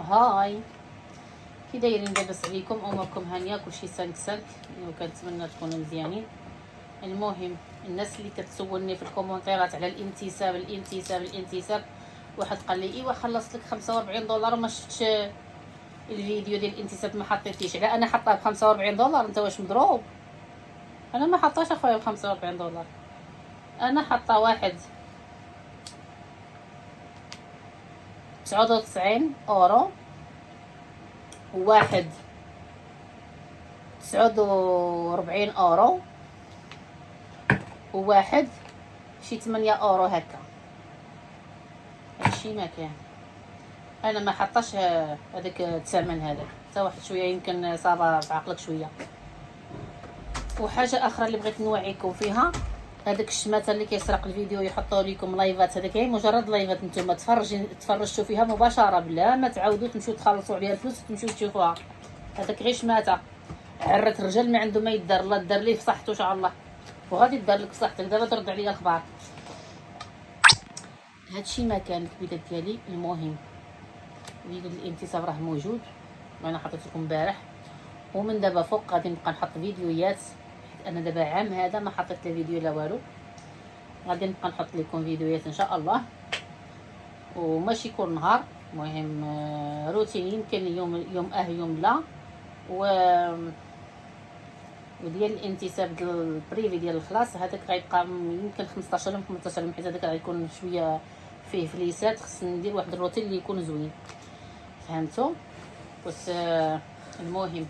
هاي كي دايرين لاباس عليكم؟ اموركم هانيه؟ كلشي سانك سانك، وكنتمنى تكونوا مزيانين. المهم الناس اللي كتسولني في الكومونتيرات على الانتساب، واحد قال لي ايوا خلصت لك $45 وما شفتش الفيديو ديال الانتساب، ما حطيتيش. على انا حاطاه ب $45؟ انت واش مضروب؟ انا ما حطاش اخويا ب $45، انا حاطه واحد 99€، وواحد 49€، وواحد شي 8€ هكا. هادشي ما كان، انا ما حطاش هذاك الثمن هذاك حتى واحد شويه، يمكن صابه في عقلك شويه. وحاجه اخرى اللي بغيت نوعيكم فيها، هذاك الشماته اللي كيسرق الفيديو يحطوا لكم لايفات، هذاك هي مجرد لايفات، نتوما تفرجتوا فيها مباشره بلا ما تعاودوا تمشيو تخلصوا عليها الفلوس وتمشيو تشوفوها. هذاك غير شماته، عرت الرجال ما عنده ما يدار، الله دار ليه في صحته ان شاء الله، وغادي دار لك في صحتك. دابا ترد عليا الخبار. هادشي ما كان الكبيدات ديالي. المهم فيديو الانتصاب راه موجود، وانا حطيت لكم امبارح، ومن دابا فوق غادي نبقى نحط فيديوهات، حيت انا دابا عام هذا ما حطيت لا فيديو لا والو. غادي نبقى نحط لكم فيديوهات ان شاء الله، وماشي كل نهار. المهم روتين، يمكن يوم يوم لا. وديال الانتساب ديال البريفي ديال الخلاص هذاك غيبقى يمكن 15 يوم 18 يوم، حيت هذاك غيكون شويه فيه فليسات، خصني ندير واحد الروتين اللي يكون زوين، فهمتوا؟ بس المهم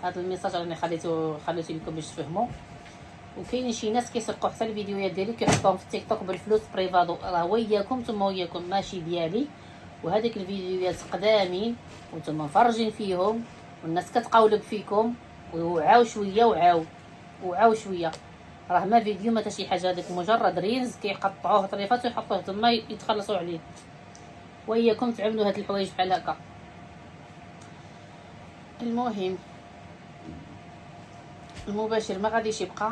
هذا الميساج راني خليته لكم باش تفهموا. وكاينين شي ناس كيسرقوا حتى الفيديوهات ديالي كيحطوهم في التيك توك بالفلوس بريفادو، راه وياكم نتوما، وياكم ماشي ديالي. وهذيك الفيديوهات قدامين وانتم مفرجين فيهم، والناس كتقاولب فيكم، وعاو شويه وعاو شويه. راه ما فيديو ما حتى شي حاجه، هذيك مجرد ريلز كيقطعوه طريفات ويحطوه تما يتخلصوا عليه. وياكم تعملوا هاد الحوايج بحال هكا. المهم المباشر ما غاديش يبقى،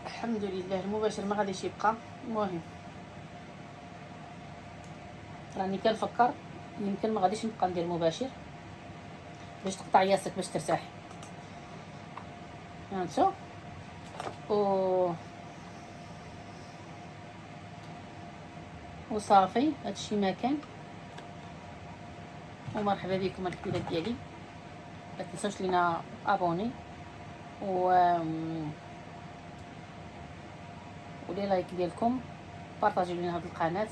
الحمد لله المباشر ما غاديش يبقى. المهم راني كنفكر يمكن ما غاديش نبقى ندير مباشر باش تقطع ياسك باش ترتاح، فهمتوا؟ وصافي هادشي ما كان. ومرحبا بكم الكبيرات ديالي، ما تنسوش لينا ابوني ولي لايك ديالكم، بارطاجيو لينا هاد القناه.